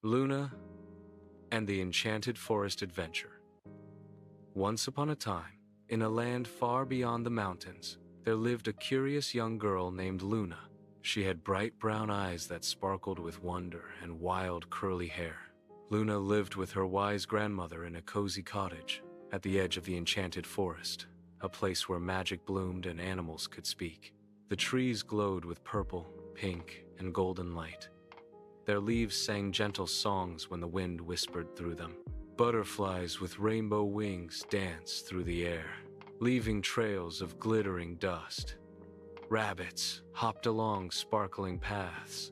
Luna and the Enchanted Forest Adventure. Once upon a time, in a land far beyond the mountains, there lived a curious young girl named Luna. She had bright brown eyes that sparkled with wonder and wild curly hair. Luna lived with her wise grandmother in a cozy cottage at the edge of the Enchanted Forest, a place where magic bloomed and animals could speak. The trees glowed with purple, pink, and golden light. Their leaves sang gentle songs when the wind whispered through them. Butterflies with rainbow wings danced through the air, leaving trails of glittering dust. Rabbits hopped along sparkling paths.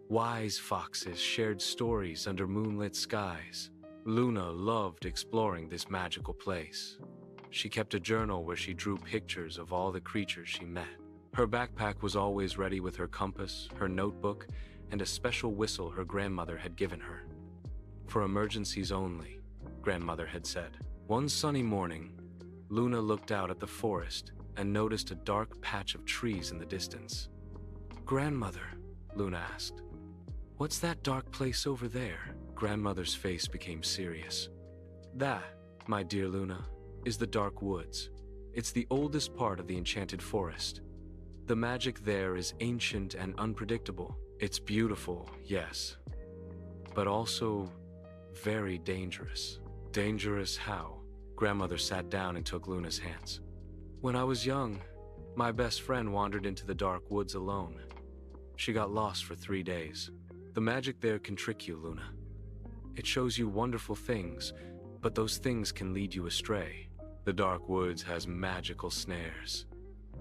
Wise foxes shared stories under moonlit skies. Luna loved exploring this magical place. She kept a journal where she drew pictures of all the creatures she met. Her backpack was always ready with her compass, her notebook, and a special whistle her grandmother had given her. For emergencies only, grandmother had said. One sunny morning, Luna looked out at the forest and noticed a dark patch of trees in the distance. "Grandmother," Luna asked, "what's that dark place over there?" Grandmother's face became serious. "That, my dear Luna, is the dark woods. It's the oldest part of the Enchanted Forest. The magic there is ancient and unpredictable. It's beautiful, yes, but also very dangerous." "Dangerous how?" Grandmother sat down and took Luna's hands. "When I was young, my best friend wandered into the dark woods alone. She got lost for 3 days. The magic there can trick you, Luna. It shows you wonderful things, but those things can lead you astray. The dark woods has magical snares,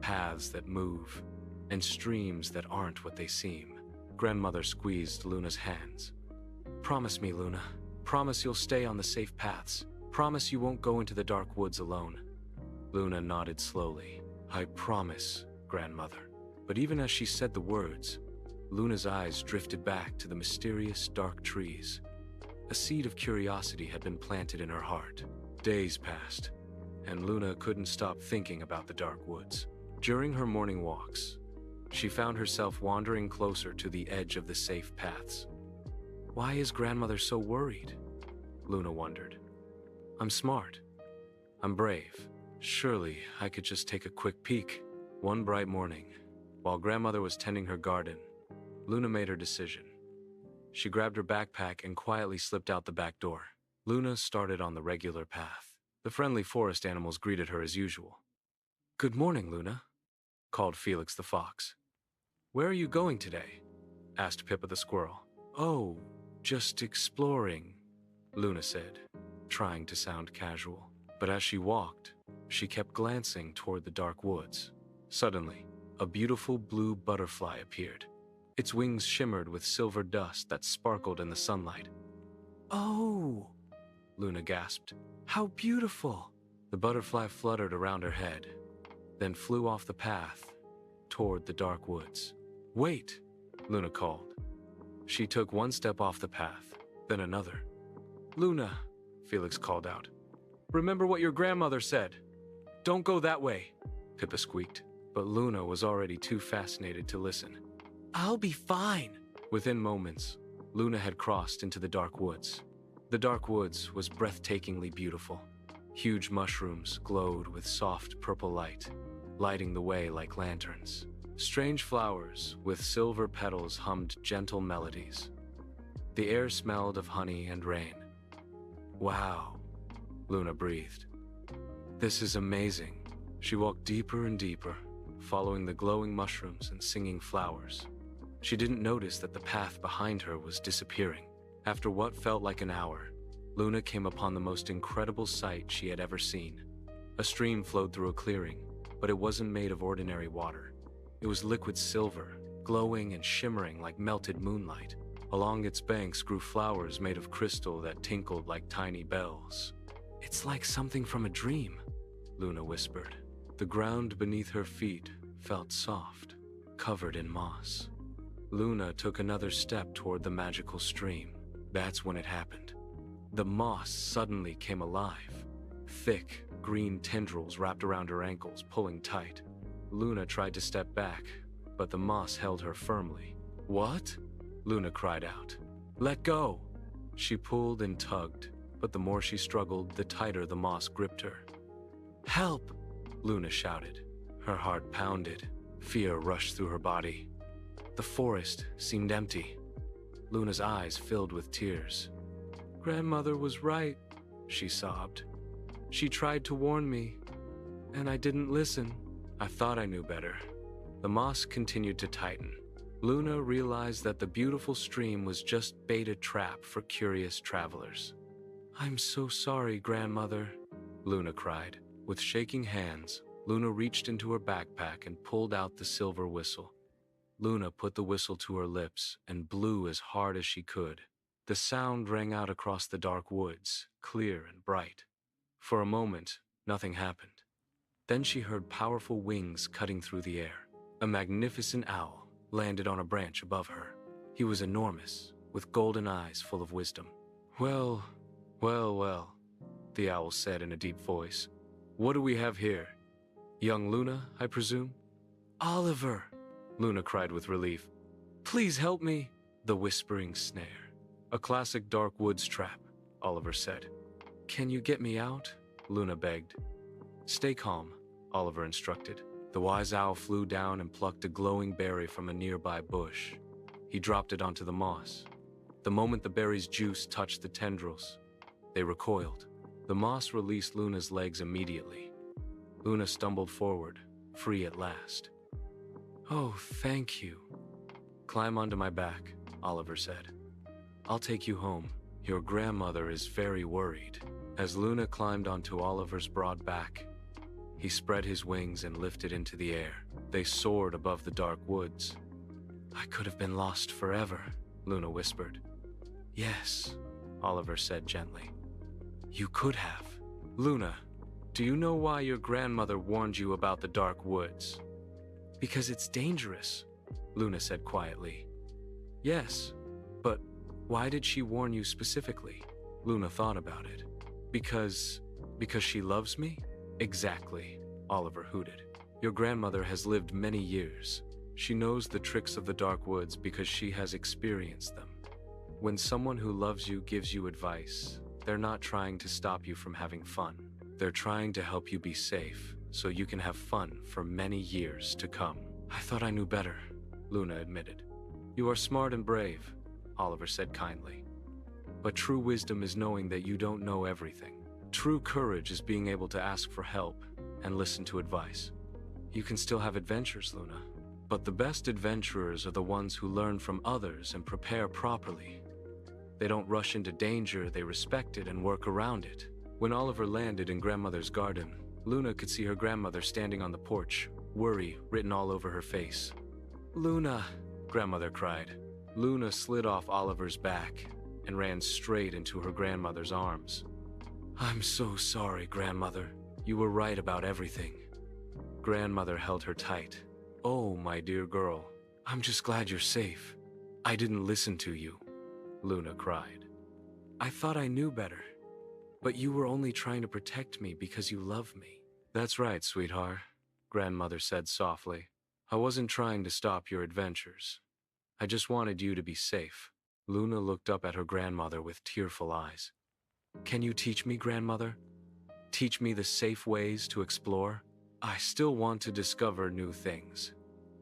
paths that move, and streams that aren't what they seem." Grandmother squeezed Luna's hands. "Promise me, Luna. Promise you'll stay on the safe paths. Promise you won't go into the dark woods alone." Luna nodded slowly. "I promise, Grandmother." But even as she said the words, Luna's eyes drifted back to the mysterious dark trees. A seed of curiosity had been planted in her heart. Days passed, and Luna couldn't stop thinking about the dark woods. During her morning walks, she found herself wandering closer to the edge of the safe paths. "Why is Grandmother so worried?" Luna wondered. "I'm smart. I'm brave. Surely I could just take a quick peek." One bright morning, while Grandmother was tending her garden, Luna made her decision. She grabbed her backpack and quietly slipped out the back door. Luna started on the regular path. The friendly forest animals greeted her as usual. "Good morning, Luna," called Felix the fox. "Where are you going today?" asked Pippa the squirrel. "Oh, just exploring," Luna said, trying to sound casual. But as she walked, she kept glancing toward the dark woods. Suddenly, a beautiful blue butterfly appeared. Its wings shimmered with silver dust that sparkled in the sunlight. "Oh!" Luna gasped. "How beautiful!" The butterfly fluttered around her head, then flew off the path toward the dark woods. "Wait!" Luna called. She took one step off the path, then another. "Luna," Felix called out, "remember what your grandmother said. Don't go that way," Pippa squeaked. But Luna was already too fascinated to listen. "I'll be fine." Within moments, Luna had crossed into the dark woods. The dark woods was breathtakingly beautiful. Huge mushrooms glowed with soft purple light, lighting the way like lanterns. Strange flowers with silver petals hummed gentle melodies. The air smelled of honey and rain. "Wow," Luna breathed. "This is amazing." She walked deeper and deeper, following the glowing mushrooms and singing flowers. She didn't notice that the path behind her was disappearing. After what felt like an hour, Luna came upon the most incredible sight she had ever seen. A stream flowed through a clearing, but it wasn't made of ordinary water. It was liquid silver, glowing and shimmering like melted moonlight. Along its banks grew flowers made of crystal that tinkled like tiny bells. "It's like something from a dream," Luna whispered. The ground beneath her feet felt soft, covered in moss. Luna took another step toward the magical stream. That's when it happened. The moss suddenly came alive. Thick, green tendrils wrapped around her ankles, pulling tight. Luna tried to step back, but the moss held her firmly. "What?" Luna cried out. "Let go!" She pulled and tugged, but the more she struggled, the tighter the moss gripped her. "Help!" Luna shouted. Her heart pounded. Fear rushed through her body. The forest seemed empty. Luna's eyes filled with tears. "Grandmother was right," she sobbed. "She tried to warn me, and I didn't listen. I thought I knew better." The moss continued to tighten. Luna realized that the beautiful stream was just bait a trap for curious travelers. "I'm so sorry, Grandmother," Luna cried. With shaking hands, Luna reached into her backpack and pulled out the silver whistle. Luna put the whistle to her lips and blew as hard as she could. The sound rang out across the dark woods, clear and bright. For a moment, nothing happened. Then she heard powerful wings cutting through the air. A magnificent owl landed on a branch above her. He was enormous, with golden eyes full of wisdom. Well, well," the owl said in a deep voice. "What do we have here? Young Luna, I presume?" "Oliver!" Luna cried with relief. "Please help me!" The whispering snare. "A classic dark woods trap," Oliver said. "Can you get me out?" Luna begged. "Stay calm," Oliver instructed. The wise owl flew down and plucked a glowing berry from a nearby bush. He dropped it onto the moss. The moment the berry's juice touched the tendrils, they recoiled. The moss released Luna's legs immediately. Luna stumbled forward, free at last. "Oh, thank you." "Climb onto my back," Oliver said. "I'll take you home. Your grandmother is very worried." As Luna climbed onto Oliver's broad back, he spread his wings and lifted into the air. They soared above the dark woods. "I could have been lost forever," Luna whispered. "Yes," Oliver said gently. "You could have." "Luna, do you know why your grandmother warned you about the dark woods?" "Because it's dangerous," Luna said quietly. "Yes, but why did she warn you specifically?" Luna thought about it. Because she loves me?" "Exactly," Oliver hooted. "Your grandmother has lived many years. She knows the tricks of the dark woods because she has experienced them. When someone who loves you gives you advice, they're not trying to stop you from having fun. They're trying to help you be safe, so you can have fun for many years to come." "I thought I knew better," Luna admitted. "You are smart and brave," Oliver said kindly. "But true wisdom is knowing that you don't know everything. True courage is being able to ask for help and listen to advice. You can still have adventures, Luna. But the best adventurers are the ones who learn from others and prepare properly. They don't rush into danger, they respect it and work around it." When Oliver landed in Grandmother's garden, Luna could see her grandmother standing on the porch, worry written all over her face. "Luna," Grandmother cried. Luna slid off Oliver's back and ran straight into her grandmother's arms. "I'm so sorry, Grandmother. You were right about everything." Grandmother held her tight. "Oh, my dear girl, I'm just glad you're safe. I didn't listen to you," Luna cried. "I thought I knew better. But you were only trying to protect me because you love me." "That's right, sweetheart," Grandmother said softly. "I wasn't trying to stop your adventures. I just wanted you to be safe." Luna looked up at her grandmother with tearful eyes. "Can you teach me, Grandmother? Teach me the safe ways to explore? I still want to discover new things,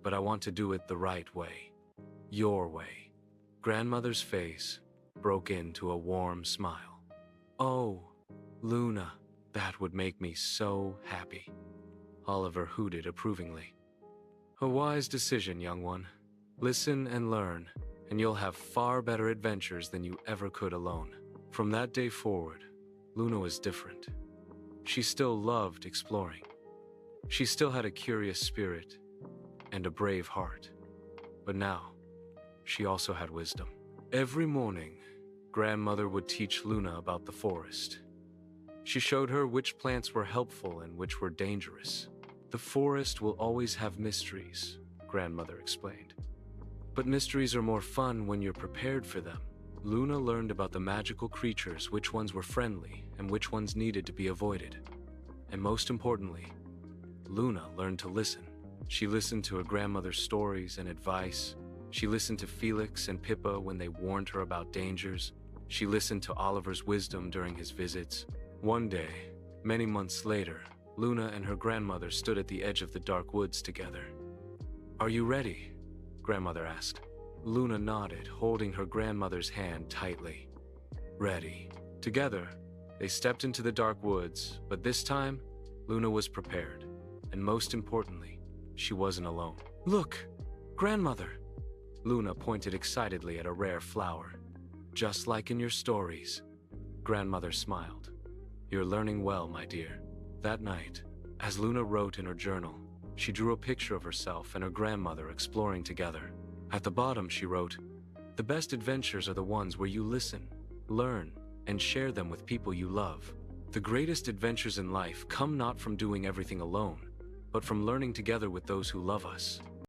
but I want to do it the right way. Your way." Grandmother's face broke into a warm smile. "Oh, Luna, that would make me so happy." Oliver hooted approvingly. "A wise decision, young one. Listen and learn, and you'll have far better adventures than you ever could alone." From that day forward, Luna was different. She still loved exploring. She still had a curious spirit and a brave heart. But now, she also had wisdom. Every morning, Grandmother would teach Luna about the forest. She showed her which plants were helpful and which were dangerous. "The forest will always have mysteries," Grandmother explained. "But mysteries are more fun when you're prepared for them." Luna learned about the magical creatures, which ones were friendly and which ones needed to be avoided. And most importantly, Luna learned to listen. She listened to her grandmother's stories and advice. She listened to Felix and Pippa when they warned her about dangers. She listened to Oliver's wisdom during his visits. One day, many months later, Luna and her grandmother stood at the edge of the dark woods together. "Are you ready?" Grandmother asked. Luna nodded, holding her grandmother's hand tightly. Ready. Together, they stepped into the dark woods, but this time, Luna was prepared. And most importantly, she wasn't alone. "Look, Grandmother!" Luna pointed excitedly at a rare flower. "Just like in your stories." Grandmother smiled. "You're learning well, my dear." That night, as Luna wrote in her journal, she drew a picture of herself and her grandmother exploring together. At the bottom, she wrote, "The best adventures are the ones where you listen, learn, and share them with people you love. The greatest adventures in life come not from doing everything alone, but from learning together with those who love us."